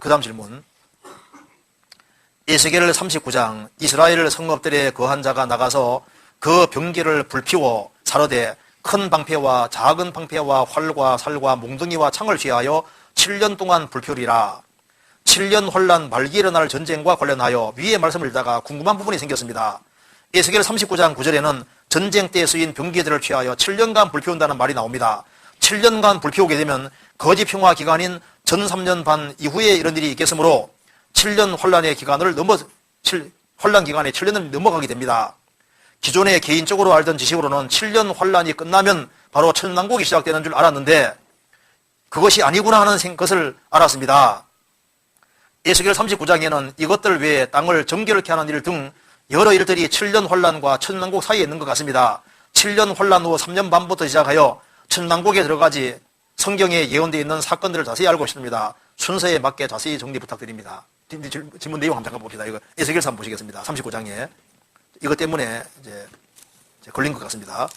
그 다음 질문. 에스겔 39장 이스라엘 성읍들의 거한 자가 나가서 그 병기를 불피워 사르되 큰 방패와 작은 방패와 활과 살과 몽둥이와 창을 취하여 7년 동안 불피우리라. 7년 혼란 말기 일어날 전쟁과 관련하여 위의 말씀을 읽다가 궁금한 부분이 생겼습니다. 에스겔 39장 9절에는 전쟁 때 쓰인 병기들을 취하여 7년간 불피운다는 말이 나옵니다. 7년간 불피우게 되면 거짓 평화 기간인 전 3년 반 이후에 이런 일이 있겠으므로 7년 혼란의 기간을 혼란 기간에 7년을 넘어가게 됩니다. 기존에 개인적으로 알던 지식으로는 7년 혼란이 끝나면 바로 천남국이 시작되는 줄 알았는데 그것이 아니구나 하는 것을 알았습니다. 에스겔 39장에는 이것들 외에 땅을 정결케 하는 일 등 여러 일들이 7년 혼란과 천남국 사이에 있는 것 같습니다. 7년 혼란 후 3년 반부터 시작하여 천남국에 들어가지 성경에 예언되어 있는 사건들을 자세히 알고 싶습니다. 순서에 맞게 자세히 정리 부탁드립니다. 질문 내용 한번 잠깐 봅시다. 이거 에스겔서 한번 보시겠습니다. 39장에. 이것 때문에 이제 걸린 것 같습니다.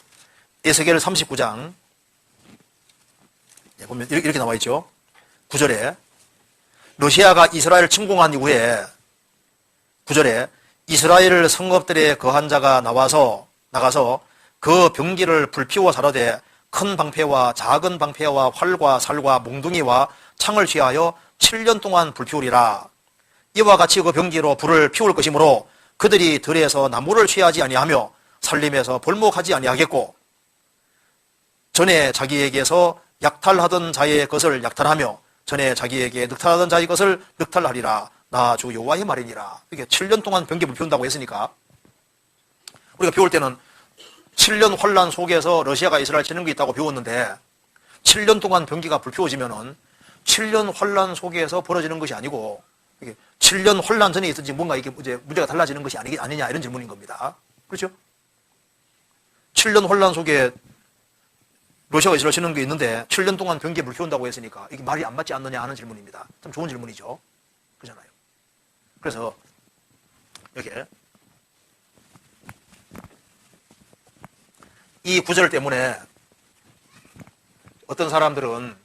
에스겔 39장. 보면 이렇게 나와 있죠. 9절에 러시아가 이스라엘을 침공한 이후에 9절에 이스라엘 성읍들의 거한 자가 나가서 그 병기를 불피워 사르되 큰 방패와 작은 방패와 활과 살과 몽둥이와 창을 취하여 7년 동안 불피우리라. 이와 같이 그 병기로 불을 피울 것이므로 그들이 들에서 나무를 취하지 아니하며 살림에서 벌목하지 아니하겠고 전에 자기에게서 약탈하던 자의 것을 약탈하며 전에 자기에게 늑탈하던 자의 것을 늑탈하리라. 나 주 여호와의 말이니라. 이게 7년 동안 병기 불피운다고 했으니까 우리가 배울 때는 7년 혼란 속에서 러시아가 이스라엘 치는 게 있다고 배웠는데 7년 동안 병기가 불피워지면은 7년 혼란 속에서 벌어지는 것이 아니고 7년 혼란 전에 있든지 뭔가 이게 이제 문제가 달라지는 것이 아니냐 이런 질문인 겁니다. 그렇죠? 7년 혼란 속에 러시아가 이스라엘 치는 게 있는데 7년 동안 병기에 불피운다고 했으니까 이게 말이 안 맞지 않느냐 하는 질문입니다. 참 좋은 질문이죠. 그렇잖아요. 그래서 여기에 이 구절 때문에 어떤 사람들은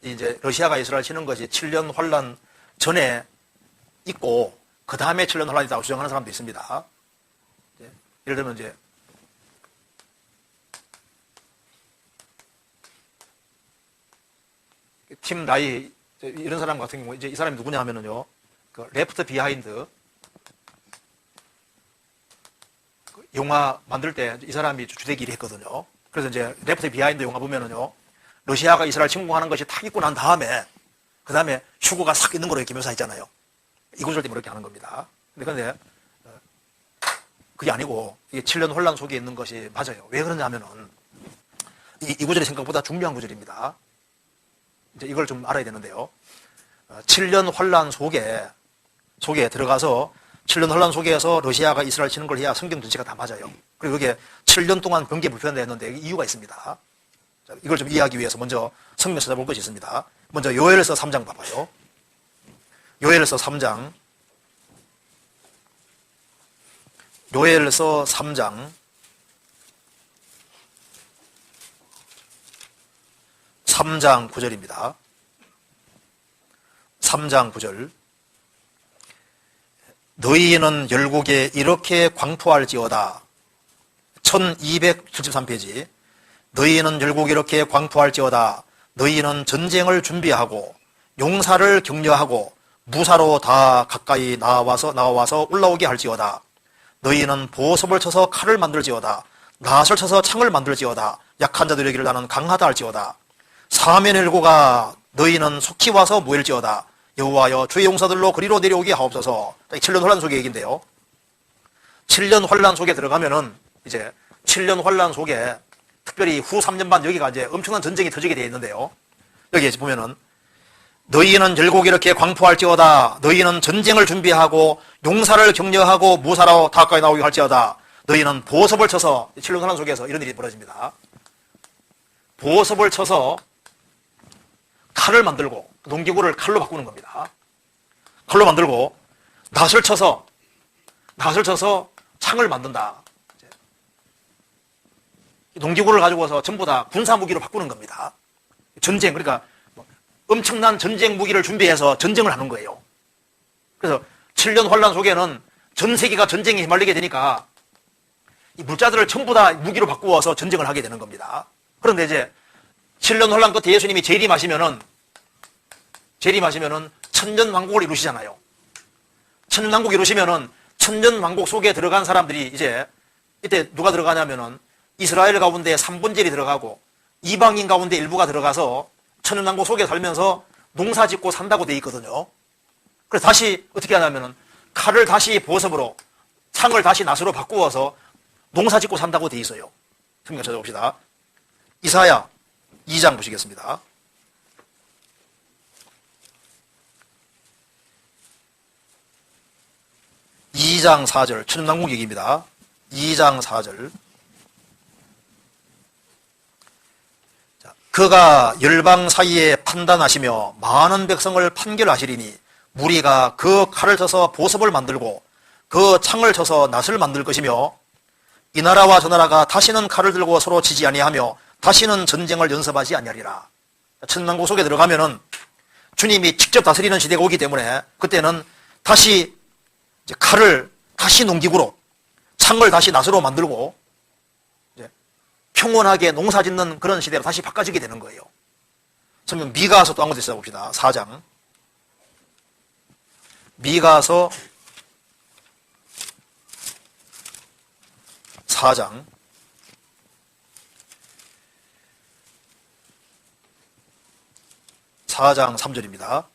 이제 러시아가 이스라엘 치는 것이 7년 혼란 전에 있고 그 다음에 7년 혼란이라고 주장하는 사람도 있습니다. 예를 들면 이제 팀 라이 이런 사람 같은 경우 이제 이 사람이 누구냐 하면은요, 그 레프트 비하인드 영화 만들 때 이 사람이 주대기를 했거든요. 그래서 이제 레프트 비하인드 영화 보면은요, 러시아가 이스라엘 침공하는 것이 탁 있고 난 다음에 그 다음에 휴거가 싹 있는 거로 이렇게 묘사했잖아요. 이 구절 때문에 이렇게 하는 겁니다. 근데 그게 아니고 이게 7년 혼란 속에 있는 것이 맞아요. 왜 그러냐면은 이 구절이 생각보다 중요한 구절입니다. 이제 이걸 좀 알아야 되는데요. 7년 혼란 속에 들어가서 7년 혼란 속에서 러시아가 이스라엘 치는 걸 해야 성경 전체가 다 맞아요. 그리고 이게 7년 동안 병기에 불편하다 했는데 이유가 있습니다. 자, 이걸 좀 이해하기 위해서 먼저 성경 찾아볼 것이 있습니다. 먼저 요엘서 3장 봐봐요. 요엘서 3장. 요엘서 3장. 3장 9절입니다. 3장 9절. 너희는 열국에 이렇게 광포할지어다. 1273페이지. 너희는 열국에 이렇게 광포할지어다. 너희는 전쟁을 준비하고 용사를 격려하고 무사로 다 가까이 나와서 올라오게 할지어다. 너희는 보섭을 쳐서 칼을 만들지어다. 낫을 쳐서 창을 만들지어다. 약한 자들에게를 나는 강하다 할지어다. 사면의 일고가 너희는 속히 와서 모일지어다. 여호와여 주의 용사들로 그리로 내려오게 하옵소서. 7년 혼란 속의 얘기인데요. 7년 혼란 속에 들어가면은 이제 7년 혼란 속에 특별히 후 3년 반 여기가 이제 엄청난 전쟁이 터지게 되어 있는데요. 여기에 보면은 너희는 열국 이렇게 광포할지어다. 너희는 전쟁을 준비하고 용사를 격려하고 무사로 다 가까이 나오게 할지어다. 너희는 보섭을 쳐서 7년 혼란 속에서 이런 일이 벌어집니다. 보섭을 쳐서 칼을 만들고 농기구를 칼로 바꾸는 겁니다. 칼로 만들고 낫을 쳐서 창을 만든다. 농기구를 가지고서 전부 다 군사 무기로 바꾸는 겁니다. 전쟁, 그러니까 엄청난 전쟁 무기를 준비해서 전쟁을 하는 거예요. 그래서 7년 환란 속에는 전 세계가 전쟁에 휘말리게 되니까 이 물자들을 전부 다 무기로 바꾸어서 전쟁을 하게 되는 겁니다. 그런데 이제 7년 환란 끝에 예수님이 재림하시면은 천년왕국을 이루시잖아요. 천년왕국 이루시면은 천년왕국 속에 들어간 사람들이 이제 이때 누가 들어가냐면은 이스라엘 가운데 3분의 1이 들어가고 이방인 가운데 일부가 들어가서 천년왕국 속에 살면서 농사 짓고 산다고 돼 있거든요. 그래서 다시 어떻게 하냐면은 칼을 다시 보습으로 창을 다시 낫으로 바꾸어서 농사 짓고 산다고 돼 있어요. 성경 찾아봅시다. 이사야 2장 보시겠습니다. 2장 4절 천년왕국 얘기입니다. 2장 4절. 그가 열방 사이에 판단하시며 많은 백성을 판결하시리니 무리가 그 칼을 쳐서 보습을 만들고 그 창을 쳐서 낫을 만들 것이며 이 나라와 저 나라가 다시는 칼을 들고 서로 치지 아니하며 다시는 전쟁을 연습하지 아니하리라. 천년왕국 속에 들어가면은 주님이 직접 다스리는 시대가 오기 때문에 그때는 다시 이제 칼을 다시 농기구로 창을 다시 낫으로 만들고 이제 평온하게 농사 짓는 그런 시대로 다시 바꿔지게 되는 거예요. 성경 미가서 또 한 군데 찾아봅시다. 4장. 미가서 4장 3절입니다.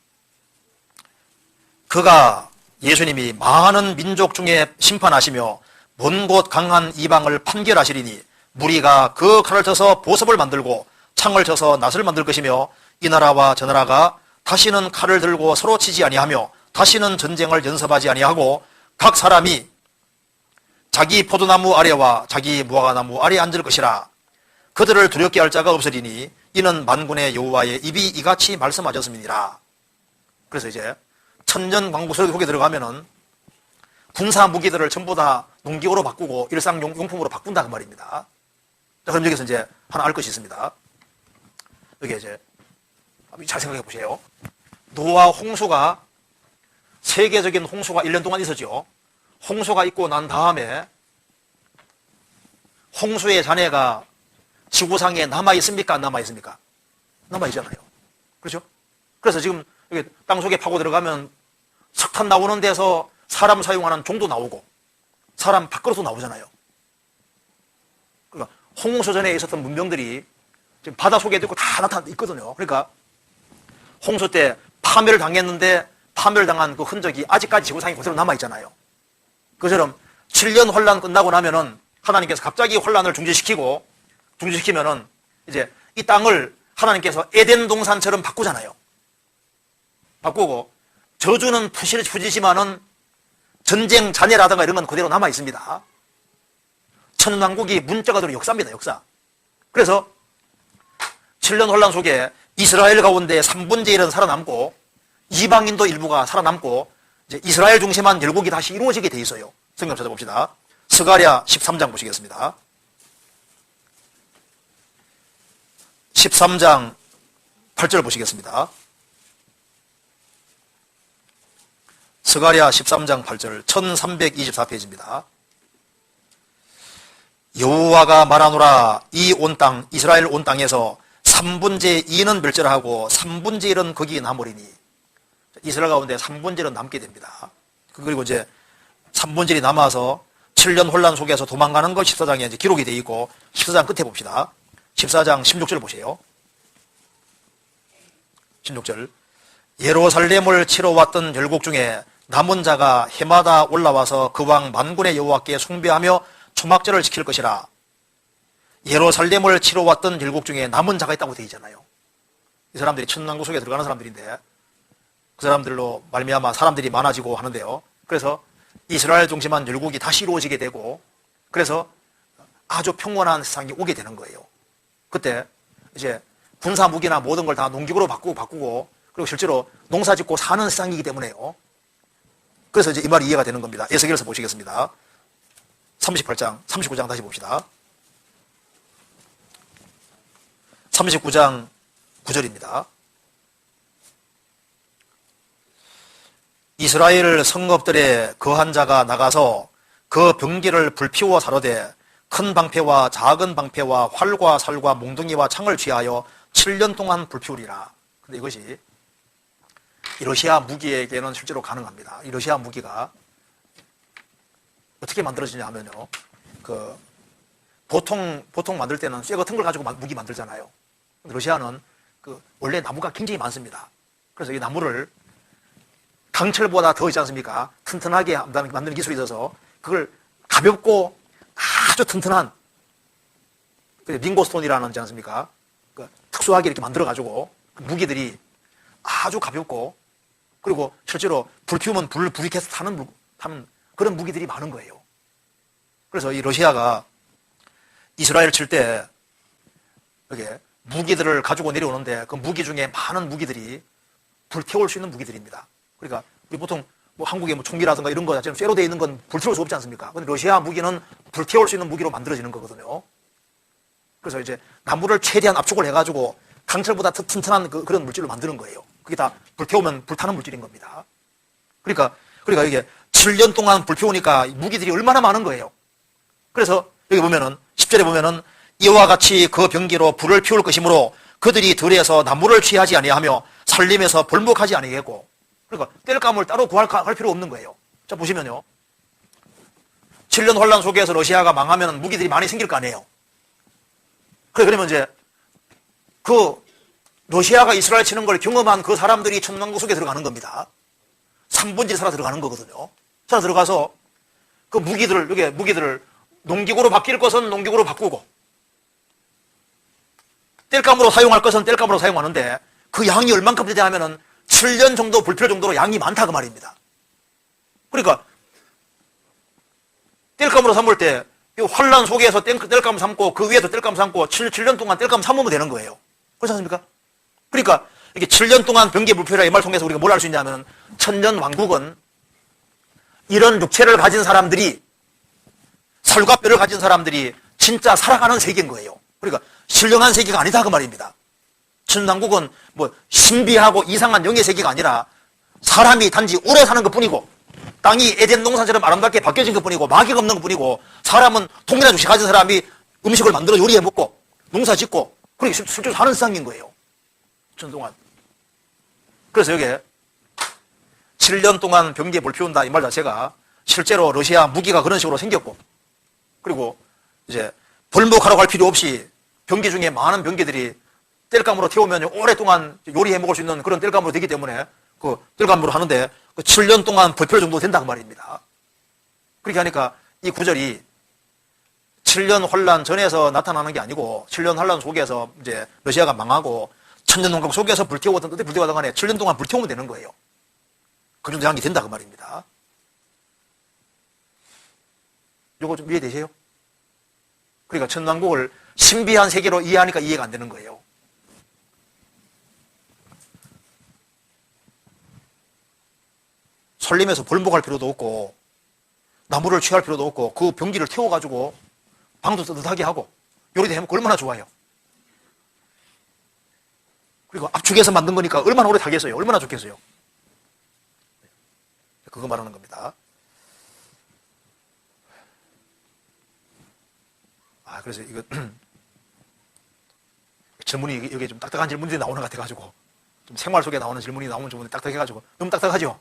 그가 예수님이 많은 민족 중에 심판하시며 먼 곳 강한 이방을 판결하시리니 무리가 그 칼을 쳐서 보습을 만들고 창을 쳐서 낫을 만들 것이며 이 나라와 저 나라가 다시는 칼을 들고 서로 치지 아니하며 다시는 전쟁을 연습하지 아니하고 각 사람이 자기 포도나무 아래와 자기 무화과나무 아래에 앉을 것이라. 그들을 두렵게 할 자가 없으리니 이는 만군의 여호와의 입이 이같이 말씀하셨음이니라. 그래서 이제 천년왕국 속에 들어가면은 군사 무기들을 전부 다 농기구로 바꾸고 일상용품으로 바꾼다 그 말입니다. 자, 그럼 여기서 이제 하나 알 것이 있습니다. 여기 이제 잘 생각해 보세요. 노아 홍수가 세계적인 홍수가 1년 동안 있었죠. 홍수가 있고 난 다음에 홍수의 잔해가 지구상에 남아있습니까? 안 남아있습니까? 남아있잖아요. 그렇죠? 그래서 지금 여기 땅속에 파고 들어가면 석탄 나오는 데서 사람 사용하는 종도 나오고 사람 밖으로도 나오잖아요. 그러니까 홍수 전에 있었던 문명들이 지금 바다 속에 있고 다 나타나 있거든요. 그러니까 홍수 때 파멸을 당했는데 파멸당한 그 흔적이 아직까지 지구상에 그대로 남아있잖아요. 그처럼 7년 환란 끝나고 나면은 하나님께서 갑자기 환란을 중지시키면은 이제 이 땅을 하나님께서 에덴 동산처럼 바꾸잖아요. 바꾸고 저주는 푸지지만은 전쟁 잔해라든가 이런 건 그대로 남아 있습니다. 천년왕국이 문자가 되는 역사입니다. 역사. 그래서 7년 환란 속에 이스라엘 가운데 3분의 1은 살아남고 이방인도 일부가 살아남고 이제 이스라엘 중심한 열국이 다시 이루어지게 돼 있어요. 성경 찾아봅시다. 스가랴 13장 보시겠습니다. 13장 8절 보시겠습니다. 스가랴 13장 8절 1324페이지입니다. 여호와가 말하노라 이 온 땅 이스라엘 온 땅에서 3분의 2는 멸절하고 3분의 1은 거기 남으리니 이스라엘 가운데 3분의 1은 남게 됩니다. 그리고 이제 3분의 1이 남아서 7년 혼란 속에서 도망가는 것 14장에 이제 기록이 되어 있고 14장 끝에 봅시다. 14장 16절 보세요. 16절 예루살렘을 치러 왔던 열국 중에 남은 자가 해마다 올라와서 그 왕 만군의 여호와께 숭배하며 초막절을 지킬 것이라. 예루살렘을 치러 왔던 열국 중에 남은 자가 있다고 되어 있잖아요. 이 사람들이 천년왕국 속에 들어가는 사람들인데 그 사람들로 말미암아 사람들이 많아지고 하는데요. 그래서 이스라엘 중심한 열국이 다시 이루어지게 되고 그래서 아주 평온한 세상이 오게 되는 거예요. 그때 이제 군사 무기나 모든 걸 다 농기구로 바꾸고 그리고 실제로 농사 짓고 사는 세상이기 때문에요. 그래서 이제 이 말이 이해가 되는 겁니다. 에스겔서 보시겠습니다. 38장, 39장 다시 봅시다. 39장 9절입니다. 이스라엘 성읍들의 거한 자가 나가서 그 병기를 불피워 사로되 큰 방패와 작은 방패와 활과 살과 몽둥이와 창을 취하여 7년 동안 불피우리라. 근데 이것이 이 러시아 무기에게는 실제로 가능합니다. 이 러시아 무기가 어떻게 만들어지냐 하면요. 보통 만들 때는 쇠 같은 걸 가지고 무기 만들잖아요. 근데 러시아는 원래 나무가 굉장히 많습니다. 그래서 이 나무를 강철보다 더 있지 않습니까? 튼튼하게 만드는 기술이 있어서 그걸 가볍고 아주 튼튼한 링고스톤이라는 있지 않습니까? 특수하게 이렇게 만들어가지고 무기들이 아주 가볍고 그리고 실제로 불 피우면 불이 계속 타는 그런 무기들이 많은 거예요. 그래서 이 러시아가 이스라엘 칠 때 이렇게 무기들을 가지고 내려오는데 그 무기 중에 많은 무기들이 불태울 수 있는 무기들입니다. 그러니까 우리 보통 한국의 총기라든가 이런 거 자체는 쇠로 되어 있는 건 불태울 수 없지 않습니까? 근데 러시아 무기는 불태울 수 있는 무기로 만들어지는 거거든요. 그래서 이제 나무를 최대한 압축을 해가지고 강철보다 더 튼튼한 그런 물질을 만드는 거예요. 그게 다 불태우면 불타는 물질인 겁니다. 그러니까 이게 7년 동안 불태우니까 무기들이 얼마나 많은 거예요. 그래서 여기 보면은 10절에 보면은 이와 같이 그 병기로 불을 피울 것이므로 그들이 들에서 나무를 취하지 아니하며 살림에서 벌목하지 아니하겠고 그러니까 땔감을 따로 구할 필요 없는 거예요. 자 보시면요. 7년 환란 속에서 러시아가 망하면 무기들이 많이 생길 거 아니에요. 그러면 이제 러시아가 이스라엘 치는 걸 경험한 그 사람들이 천만국 속에 들어가는 겁니다. 3분지 살아 들어가는 거거든요. 살아 들어가서 그 무기들을 농기구로 바뀔 것은 농기구로 바꾸고 땔감으로 사용할 것은 땔감으로 사용하는데 그 양이 얼만큼 되냐 하면은 7년 정도 불필 정도로 양이 많다 그 말입니다. 그러니까 땔감으로 삼을 때 환란 속에서 땔감 삼고 그 위에도 땔감 삼고 7년 동안 땔감 삼으면 되는 거예요. 그렇지 않습니까? 그러니까 이게 7년 동안 병기 불필이라 이 말 통해서 우리가 뭘 알 수 있냐면 천년 왕국은 이런 육체를 가진 사람들이 살과 뼈를 가진 사람들이 진짜 살아가는 세계인 거예요. 그러니까 신령한 세계가 아니다 그 말입니다. 천왕국은 신비하고 이상한 영의 세계가 아니라 사람이 단지 오래 사는 것뿐이고 땅이 에덴 농산처럼 아름답게 바뀌어진 것뿐이고 마귀가 없는 것뿐이고 사람은 동일한 육체 가진 사람이 음식을 만들어 요리해 먹고 농사 짓고 그렇게 실제로 사는 세상인 거예요. 천 동안. 그래서 여기에 7년 동안 병기에 불 피운다 이 말 자체가 실제로 러시아 무기가 그런 식으로 생겼고 그리고 이제 벌목하러 갈 필요 없이 병기 중에 많은 병기들이 땔감으로 태우면 오랫동안 요리해 먹을 수 있는 그런 땔감으로 되기 때문에 그 땔감으로 하는데 7년 동안 불필 정도 된다고 말입니다. 그렇게 하니까 이 구절이 7년 환란 전에서 나타나는 게 아니고 7년 환란 속에서 이제 러시아가 망하고 천년 왕국 속에서 불태우든 어떻게 불태우든 간에 7년 동안 불태우면 되는 거예요. 그 정도 양이 된다 그 말입니다. 요거 좀 이해되세요? 그러니까 천왕국을 신비한 세계로 이해하니까 이해가 안 되는 거예요. 설림에서 벌목할 필요도 없고 나무를 취할 필요도 없고 그 병기를 태워가지고 방도 뜨뜻하게 하고 요리도 해먹고 얼마나 좋아요. 그리고 압축해서 만든 거니까 얼마나 오래 타겠어요. 얼마나 좋겠어요. 그거 말하는 겁니다. 그래서 이거 질문이 여기 좀 딱딱한 질문들이 나오는 것 같아가지고 좀 생활 속에 나오는 질문이 나오는 질문이 딱딱해가지고 너무 딱딱하죠?